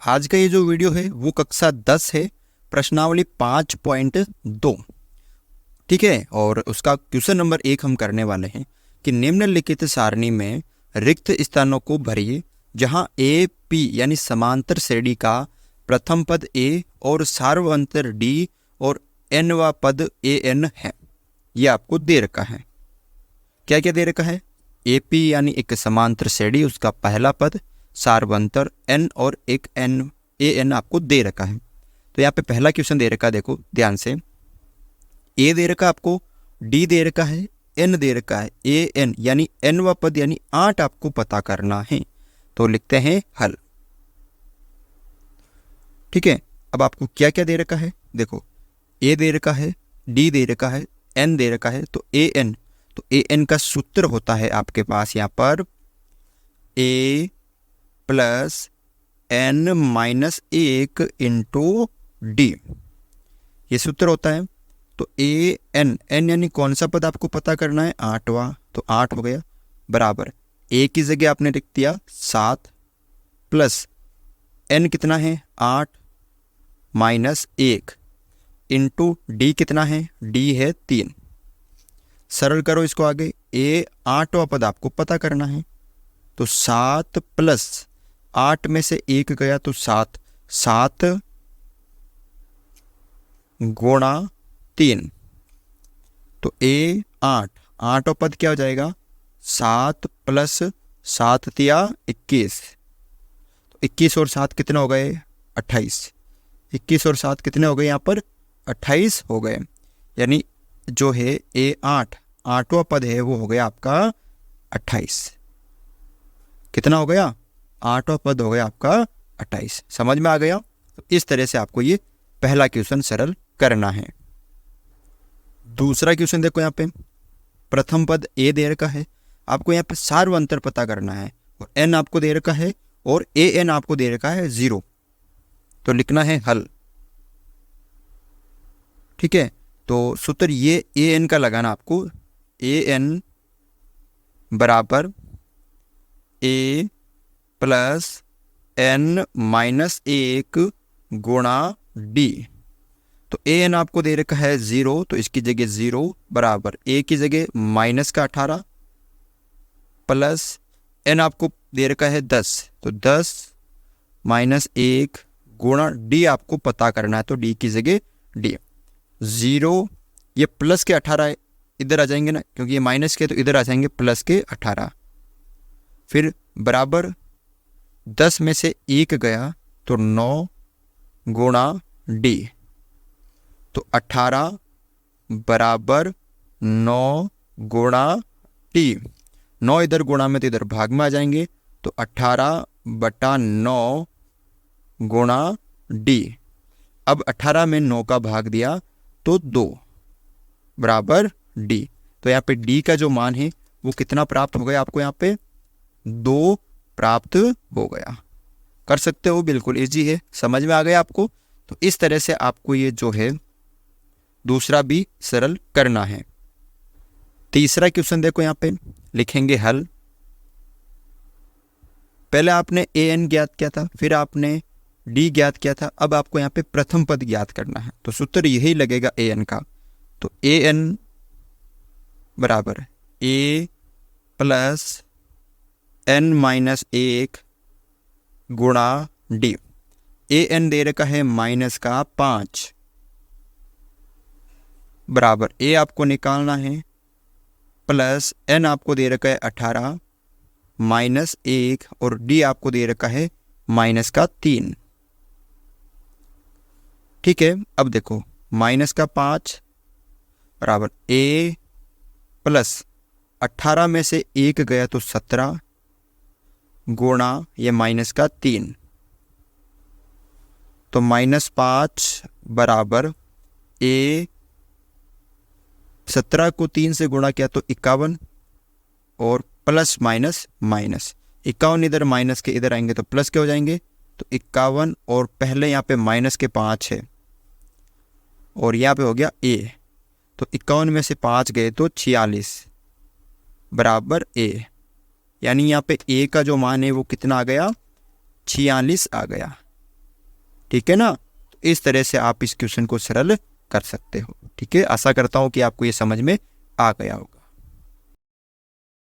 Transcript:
आज का ये जो वीडियो है वो कक्षा 10 है, प्रश्नावली 5.2। ठीक है, और उसका क्वेश्चन नंबर 1 हम करने वाले हैं कि निम्नलिखित सारणी में रिक्त स्थानों को भरिए जहां ए पी यानी समांतर श्रेणी का प्रथम पद ए और सार्वंतर डी और एनवा पद ए एन है। यह आपको दे रखा है। क्या क्या दे रखा है? ए पी यानी एक समांतर श्रेणी, उसका पहला पद, सार्वंतर एन और एक एन ए एन आपको दे रखा है। तो यहाँ पे पहला क्वेश्चन दे रखा है, देखो ध्यान से। ए दे रखा आपको, डी दे रखा है, एन दे रखा है, ए एन यानी एनवा पद यानी 8 आपको पता करना है। तो लिखते हैं हल। ठीक है, अब आपको क्या क्या दे रखा है? देखो ए दे रखा है, डी दे रखा है, एन दे रखा है, तो ए एन, तो ए एन का सूत्र होता है आपके पास यहाँ पर A plus N minus 1 into D, ये सूत्र होता है। तो ए एन, एन यानी कौन सा पद आपको पता करना है? 8वां, तो 8 हो गया, बराबर ए की जगह आपने लिख दिया 7 प्लस एन कितना है 8 माइनस 1 इंटू डी कितना है? डी है 3। सरल करो इसको आगे, ए 8वां पद आपको पता करना है, तो 7 प्लस 8 में से 1 गया तो 7, 7 गुणा 3, तो ए 8, 8वां पद क्या हो जाएगा? 7 प्लस 7 तिया 21, तो 21 और 7 कितने हो गए? 28। 21 और 7 कितने हो गए यहाँ पर? 28 हो गए। यानी जो है ए 8, 8वां पद है वो हो गया आपका 28। कितना हो गया? 8वां पद हो गया आपका 28। समझ में आ गया? तो इस तरह से आपको ये पहला क्वेश्चन सरल करना है। दूसरा क्वेश्चन देखो, यहाँ पे प्रथम पद ए दे रखा है, आपको यहाँ पे सार्वंतर पता करना है और एन आपको दे रखा है और ए एन आपको दे रखा है 0। तो लिखना है हल। ठीक है, तो सूत्र ये ए एन का लगाना आपको, ए एन बराबर ए प्लस एन माइनस 1 गुणा डी। तो ए एन आपको दे रखा है 0, तो इसकी जगह 0 बराबर ए की जगह माइनस का 18 प्लस एन आपको दे रखा है 10, तो 10 माइनस 1 गुणा डी आपको पता करना है, तो डी की जगह डी 0, ये प्लस के 18 इधर आ जाएंगे ना, क्योंकि ये माइनस के, तो इधर आ जाएंगे प्लस के 18, फिर बराबर 10 में से 1 गया तो 9 गुणा डी, तो 18 बराबर 9 गुणा डी। 9 इधर गुणा में तो इधर भाग में आ जाएंगे, तो 18/9 गुणा डी। अब 18 में 9 का भाग दिया तो 2 बराबर डी। तो यहाँ पे डी का जो मान है वो कितना प्राप्त हो गया आपको? यहाँ पे 2 प्राप्त हो गया। कर सकते हो, बिल्कुल इजी है। समझ में आ गया आपको? तो इस तरह से आपको ये जो है दूसरा भी सरल करना है। तीसरा क्वेश्चन देखो, यहाँ पे लिखेंगे हल। पहले आपने ए एन ज्ञात किया था, फिर आपने डी ज्ञात किया था, अब आपको यहाँ पे प्रथम पद ज्ञात करना है। तो सूत्र यही लगेगा ए एन का, तो ए एन बराबर ए प्लस एन माइनस 1 गुणा डी। ए एन दे रखा है माइनस का 5 बराबर ए आपको निकालना है प्लस एन आपको दे रखा है 18 माइनस 1 और डी आपको दे रखा है माइनस का 3। ठीक है, अब देखो माइनस का 5 बराबर ए प्लस 18 में से 1 गया तो 17 गुणा ये माइनस का 3, तो -5 बराबर ए 17 को 3 से गुणा किया तो 51 और प्लस माइनस माइनस 51 इधर माइनस के इधर आएंगे तो प्लस के हो जाएंगे, तो 51 और पहले यहाँ पे माइनस के 5 है और यहाँ पे हो गया ए, तो 51 में से 5 गए तो 46 बराबर ए। यानी यहाँ पे ए का जो मान है वो कितना आ गया? 46 आ गया। ठीक है ना। इस तरह से आप इस क्वेश्चन को सरल कर सकते हो। ठीक है, आशा करता हूँ कि आपको ये समझ में आ गया होगा।